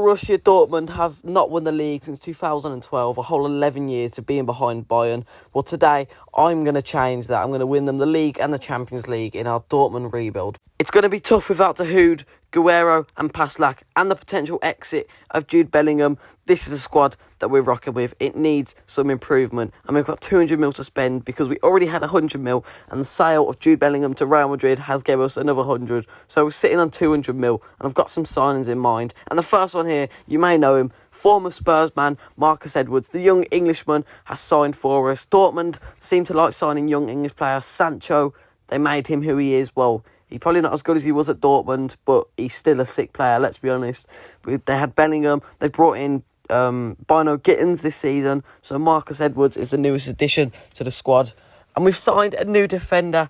Borussia Dortmund have not won the league since 2012, a whole 11 years of being behind Bayern. Well, today, I'm going to change that. I'm going to win them the league and the Champions League in our Dortmund rebuild. It's going to be tough without Dahoud, Guerrero and Paslak and the potential exit of Jude Bellingham. This is a squad that we're rocking with. It needs some improvement. And we've got 200 mil to spend because we already had 100 mil and the sale of Jude Bellingham to Real Madrid has given us another 100. So we're sitting on 200 mil and I've got some signings in mind. And the first one here, you may know him, former Spurs man Marcus Edwards, the young Englishman, has signed for us. Dortmund seem to like signing young English players. Sancho, they made him who he is. Well, he's probably not as good as he was at Dortmund, but he's still a sick player, let's be honest. They had Bellingham. They've brought in Bino Gittins this season. So Marcus Edwards is the newest addition to the squad. And we've signed a new defender,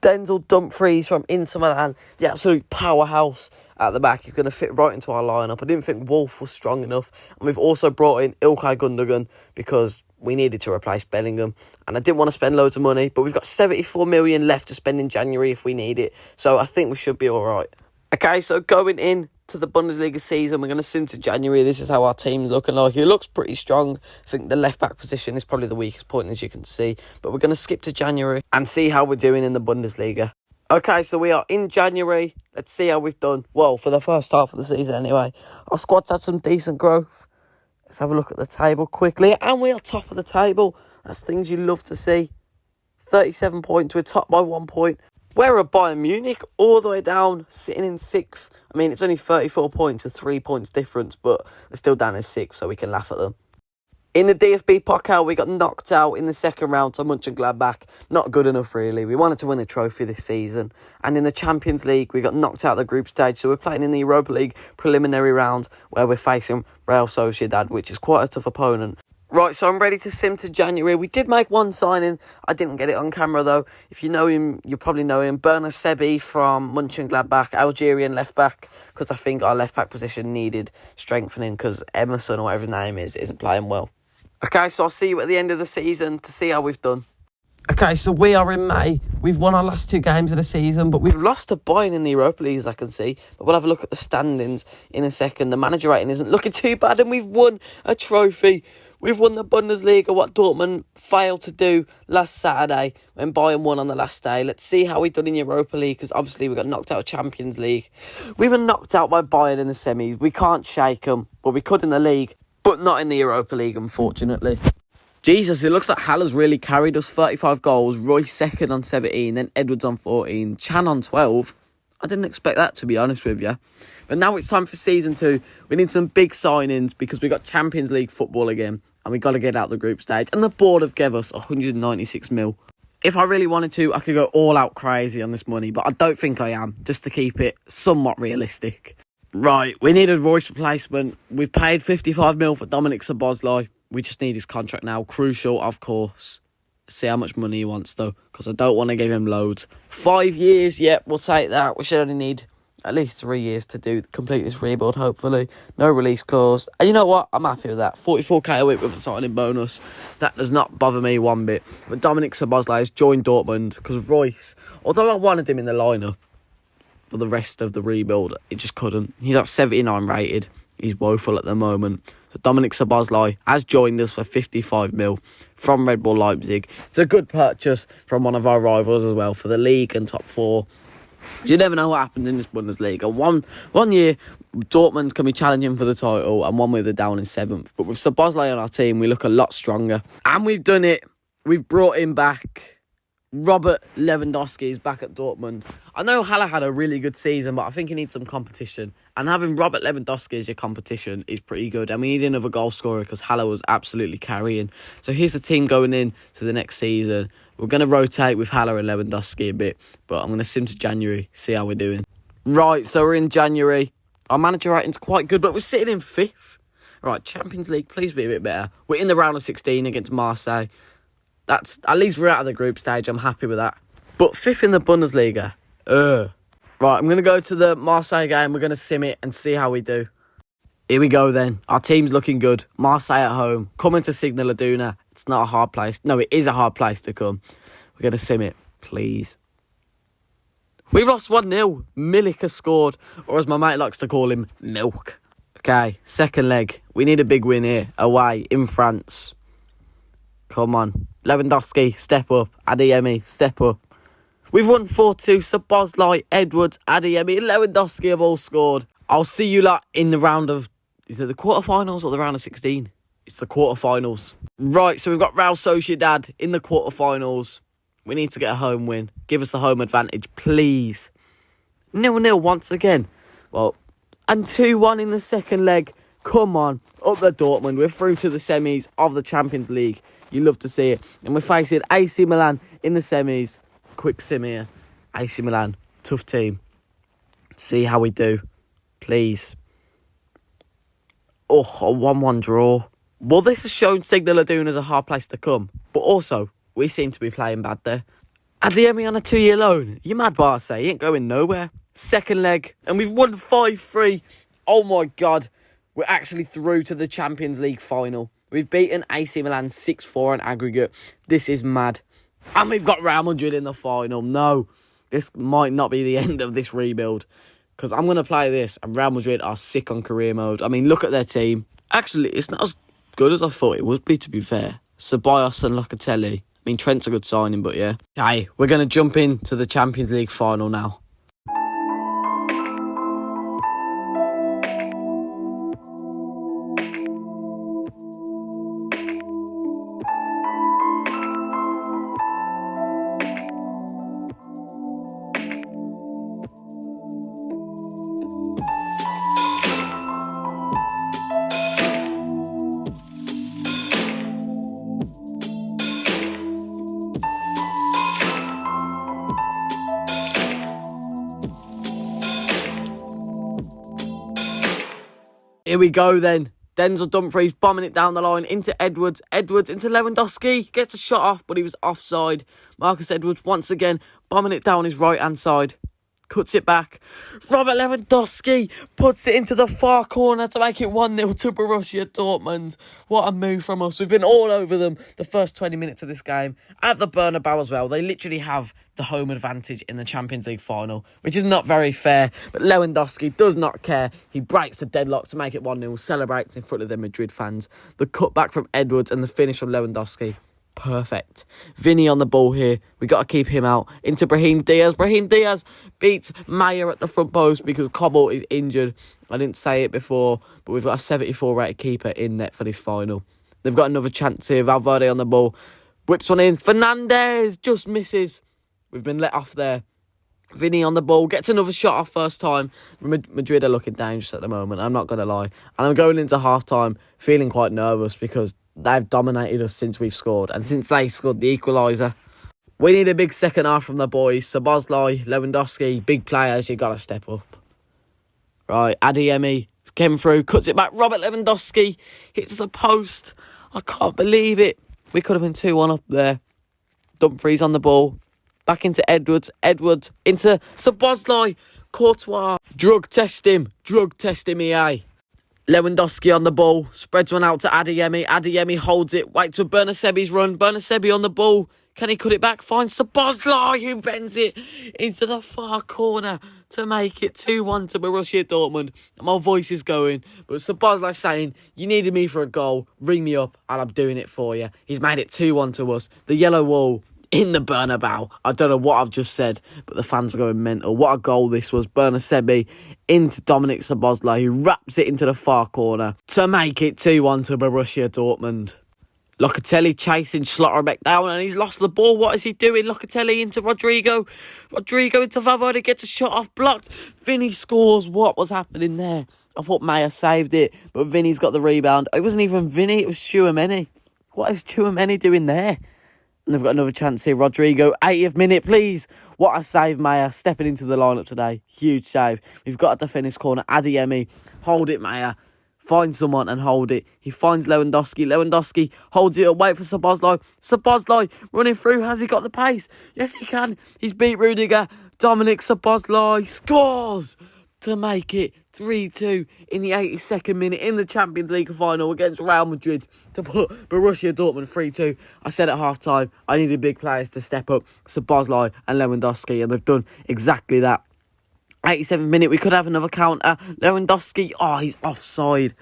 Denzel Dumfries from Inter Milan, the absolute powerhouse at the back. He's going to fit right into our lineup. I didn't think Wolf was strong enough. And we've also brought in Ilkay Gundogan because we needed to replace Bellingham. And I didn't want to spend loads of money, but we've got 74 million left to spend in January if we need it. So I think we should be all right. Okay, so going in to the Bundesliga season, we're going to sim to January. This is how our team's looking like. It looks pretty strong. I think the left-back position is probably the weakest point, as you can see. But we're going to skip to January and see how we're doing in the Bundesliga. Okay, so we are in January. Let's see how we've done. Well, for the first half of the season anyway. Our squad's had some decent growth. Let's have a look at the table quickly. And we are top of the table. That's things you love to see. 37 points. We're top by 1 point. We're at Bayern Munich all the way down, sitting in 6th. I mean, it's only 34 points, a 3 points difference, but they're still down in 6th, so we can laugh at them. In the DFB Pokal, we got knocked out in the second round to Mönchengladbach. Not good enough, really. We wanted to win a trophy this season. And in the Champions League, we got knocked out of the group stage. So we're playing in the Europa League preliminary round where we're facing Real Sociedad, which is quite a tough opponent. Right, so I'm ready to sim to January. We did make one signing. I didn't get it on camera, though. If you know him, you probably know him. Berner Sebi from Mönchengladbach, Algerian left-back, because I think our left-back position needed strengthening because Emerson, or whatever his name is, isn't playing well. Okay, so I'll see you at the end of the season to see how we've done. Okay, so we are in May. We've won our last 2 games of the season, but we've lost to Bayern in the Europa League, as I can see. But we'll have a look at the standings in a second. The manager rating isn't looking too bad, and we've won a trophy. We've won the Bundesliga, what Dortmund failed to do last Saturday when Bayern won on the last day. Let's see how we've done in Europa League, because obviously we got knocked out of Champions League. We were knocked out by Bayern in the semis. We can't shake them, but we could in the league, but not in the Europa League, unfortunately. Jesus, it looks like Haller's really carried us. 35 goals, Royce second on 17, then Edwards on 14, Chan on 12. I didn't expect that, to be honest with you. But now it's time for Season 2. We need some big signings because we got Champions League football again and we got to get out the group stage. And the board have given us 196 mil. If I really wanted to, I could go all out crazy on this money, but I don't think I am, just to keep it somewhat realistic. Right, we need a Royce replacement. We've paid 55 mil for Dominic Szoboszlai. We just need his contract now. Crucial, of course. See how much money he wants, though, because I don't want to give him loads. 5 years, yep, we'll take that. We should only need at least 3 years to complete this rebuild, hopefully. No release clause. And you know what? I'm happy with that. 44k a week with a signing bonus. That does not bother me one bit. But Dominic Szoboszlai has joined Dortmund because Royce, although I wanted him in the lineup for the rest of the rebuild, it just couldn't. He's at 79 rated. He's woeful at the moment. So Dominic Szoboszlai has joined us for 55 mil from Red Bull Leipzig. It's a good purchase from one of our rivals as well for the league and top 4. You never know what happens in this Bundesliga. One year, Dortmund can be challenging for the title, and one year they're down in 7th. But with Szoboszlai on our team, we look a lot stronger. And we've done it. We've brought him back. Robert Lewandowski is back at Dortmund. I know Haller had a really good season, but I think he needs some competition. And having Robert Lewandowski as your competition is pretty good. And we need another goal scorer because Haller was absolutely carrying. So here's the team going in to the next season. We're going to rotate with Haller and Lewandowski a bit, but I'm going to sim to January, see how we're doing. Right, so we're in January. Our manager rating's quite good, but we're sitting in 5th. Right, Champions League, please be a bit better. We're in the round of 16 against Marseille. That's at least we're out of the group stage. I'm happy with that. But 5th in the Bundesliga. Right, I'm going to go to the Marseille game. We're going to sim it and see how we do. Here we go then. Our team's looking good. Marseille at home. Coming to Signal Iduna. It's not a hard place. No, it is a hard place to come. We're going to sim it, please. We lost 1-0. Milik has scored, or as my mate likes to call him, Milk. Okay, second leg. We need a big win here. Away in France. Come on. Lewandowski, step up. Adeyemi, step up. We've won 4-2. Szoboszlai, Edwards, Adeyemi, and Lewandowski have all scored. I'll see you lot in the round of... Is it the quarterfinals or the round of 16? It's the quarterfinals. Right, so we've got Real Sociedad in the quarterfinals. We need to get a home win. Give us the home advantage, please. 0-0 once again. Well, and 2-1 in the second leg. Come on, up the Dortmund. We're through to the semis of the Champions League. You love to see it. And we're facing AC Milan in the semis. Quick sim here. AC Milan, tough team. See how we do. Please. Oh, a 1-1 draw. Well, this has shown Signal Iduna is a hard place to come. But also, we seem to be playing bad there. Adeyemi on a 2-year loan. You mad, Barca? He ain't going nowhere. Second leg. And we've won 5-3. Oh my God. We're actually through to the Champions League final. We've beaten AC Milan 6-4 on aggregate. This is mad. And we've got Real Madrid in the final. No, this might not be the end of this rebuild. Because I'm going to play this, and Real Madrid are sick on career mode. I mean, look at their team. Actually, it's not as good as I thought it would be, to be fair. Ceballos and Locatelli. I mean, Trent's a good signing, but yeah. Okay, we're going to jump into the Champions League final now. Here we go then. Denzel Dumfries bombing it down the line into Edwards. Edwards into Lewandowski. Gets a shot off, but he was offside. Marcus Edwards once again bombing it down his right-hand side. Cuts it back. Robert Lewandowski puts it into the far corner to make it 1-0 to Borussia Dortmund. What a move from us. We've been all over them the first 20 minutes of this game. At the Bernabeu as well. They literally have the home advantage in the Champions League final, which is not very fair. But Lewandowski does not care. He breaks the deadlock to make it 1-0. Celebrates in front of the Madrid fans. The cutback from Edwards and the finish from Lewandowski. Perfect. Vinny on the ball here. We got to keep him out. Into Brahim Diaz. Brahim Diaz beats Maya at the front post because Cobble is injured. I didn't say it before, but we've got a 74 rated keeper in net for this final. They've got another chance here. Valverde on the ball. Whips one in. Fernandez just misses. We've been let off there. Vinny on the ball. Gets another shot off first time. Madrid are looking dangerous at the moment. I'm not going to lie. And I'm going into half-time feeling quite nervous because they've dominated us since we've scored. And since they scored the equaliser. We need a big second half from the boys. Szoboszlai, Lewandowski, big players. You got to step up. Right, Adeyemi came through. Cuts it back. Robert Lewandowski hits the post. I can't believe it. We could have been 2-1 up there. Dumfries on the ball. Back into Edwards. Edwards into Szoboszlai. Courtois. Drug test him. Drug test him, EA. Lewandowski on the ball. Spreads one out to Adeyemi. Adeyemi holds it. Waits for Bernasebi's run. Bernasebi on the ball. Can he cut it back? Finds Szoboszlai, who bends it into the far corner to make it 2-1 to Borussia Dortmund. And my voice is going. But Szoboszlai saying, you needed me for a goal. Ring me up and I'm doing it for you. He's made it 2-1 to us. The yellow wall in the Bernabeu. I don't know what I've just said, but the fans are going mental. What a goal this was. Bernasebi into Dominic Szoboszlai, who wraps it into the far corner to make it 2-1 to Borussia Dortmund. Locatelli chasing Schlotterbeck down and he's lost the ball. What is he doing? Locatelli into Rodrigo. Rodrigo into Valverde, gets a shot off, blocked. Vinny scores. What was happening there? I thought Maya saved it, but Vinny's got the rebound. It wasn't even Vinny, it was Tchouaméni. What is Tchouaméni doing there? And they've got another chance here. Rodrigo, 80th minute, please. What a save, Maya. Stepping into the lineup today. Huge save. We've got to defend this corner. Adeyemi, hold it, Maya. Find someone and hold it. He finds Lewandowski. Lewandowski holds it up. Wait for Szoboszlai. Szoboszlai running through. Has he got the pace? Yes, he can. He's beat Rudiger. Dominic Szoboszlai scores to make it 3-2 in the 82nd minute in the Champions League final against Real Madrid to put Borussia Dortmund 3-2. I said at half-time, I needed big players to step up. Szoboszlai and Lewandowski, and they've done exactly that. 87th minute, we could have another counter. Lewandowski, oh, he's offside.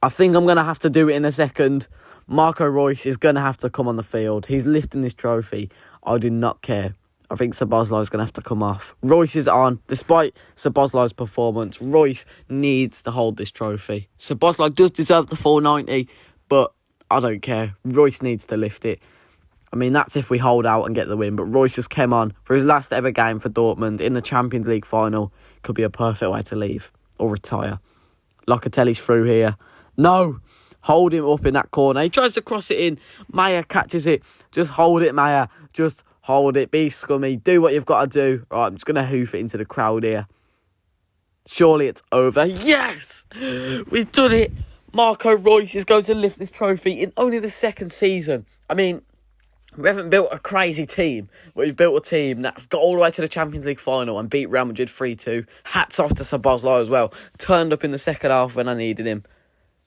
I think I'm going to have to do it in a second. Marco Reus is going to have to come on the field. He's lifting this trophy. I do not care. I think Szoboszlai is going to have to come off. Reus is on. Despite Szoboszlai's performance, Reus needs to hold this trophy. Szoboszlai does deserve the 490, but I don't care. Reus needs to lift it. I mean, that's if we hold out and get the win. But Reus just came on for his last ever game for Dortmund in the Champions League final. Could be a perfect way to leave or retire. Locatelli's through here. No! Hold him up in that corner. He tries to cross it in. Maya catches it. Just hold it, Maya. Just hold it. Be scummy. Do what you've got to do. Right, I'm just going to hoof it into the crowd here. Surely it's over. Yes! We've done it. Marco Reus is going to lift this trophy in only the second season. I mean, we haven't built a crazy team, but we've built a team that's got all the way to the Champions League final and beat Real Madrid 3-2. Hats off to Szoboszlai as well. Turned up in the second half when I needed him.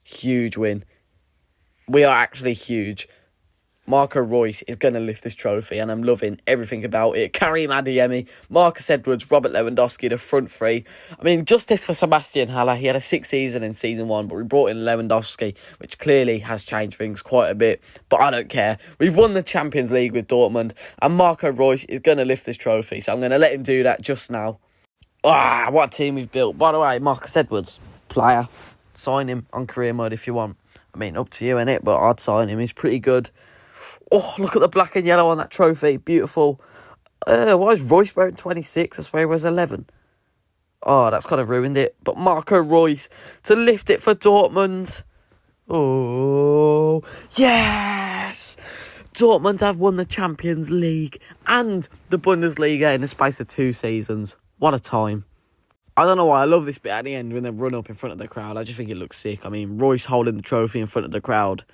Huge win. We are actually huge. Marco Reus is going to lift this trophy, and I'm loving everything about it. Karim Adeyemi, Marcus Edwards, Robert Lewandowski, the front three. I mean, justice for Sebastian Haller. He had a 6 season in season 1, but we brought in Lewandowski, which clearly has changed things quite a bit. But I don't care. We've won the Champions League with Dortmund, and Marco Reus is going to lift this trophy, so I'm going to let him do that just now. Ah, what a team we've built. By the way, Marcus Edwards, player. Sign him on career mode if you want. I mean, up to you, innit? But I'd sign him. He's pretty good. Oh, look at the black and yellow on that trophy. Beautiful. Why is Reus wearing 26? I swear he was 11. Oh, that's kind of ruined it. But Marco Reus to lift it for Dortmund. Oh, yes! Dortmund have won the Champions League and the Bundesliga in the space of 2 seasons. What a time. I don't know why I love this bit at the end when they run up in front of the crowd. I just think it looks sick. I mean, Reus holding the trophy in front of the crowd.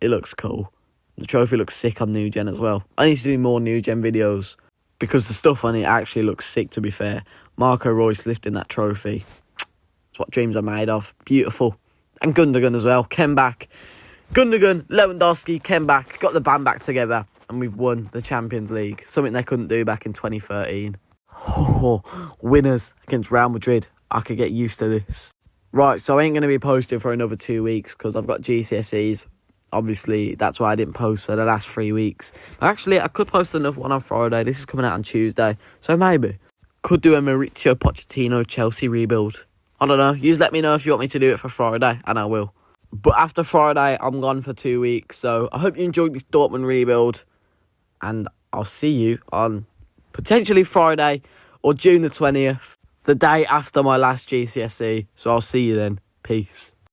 It looks cool. The trophy looks sick on New Gen as well. I need to do more New Gen videos because the stuff on it actually looks sick, to be fair. Marco Reus lifting that trophy. It's what dreams are made of. Beautiful. And Gundogan as well. Came back. Gundogan, Lewandowski came back, got the band back together, and we've won the Champions League. Something they couldn't do back in 2013. Oh, winners against Real Madrid. I could get used to this. Right, so I ain't going to be posting for another 2 weeks because I've got GCSEs. Obviously, that's why I didn't post for the last 3 weeks. But actually, I could post another one on Friday. This is coming out on Tuesday. So maybe. Could do a Mauricio Pochettino Chelsea rebuild. I don't know. You just let me know if you want me to do it for Friday, and I will. But after Friday, I'm gone for 2 weeks. So I hope you enjoyed this Dortmund rebuild. And I'll see you on potentially Friday or June the 20th. The day after my last GCSE. So I'll see you then. Peace.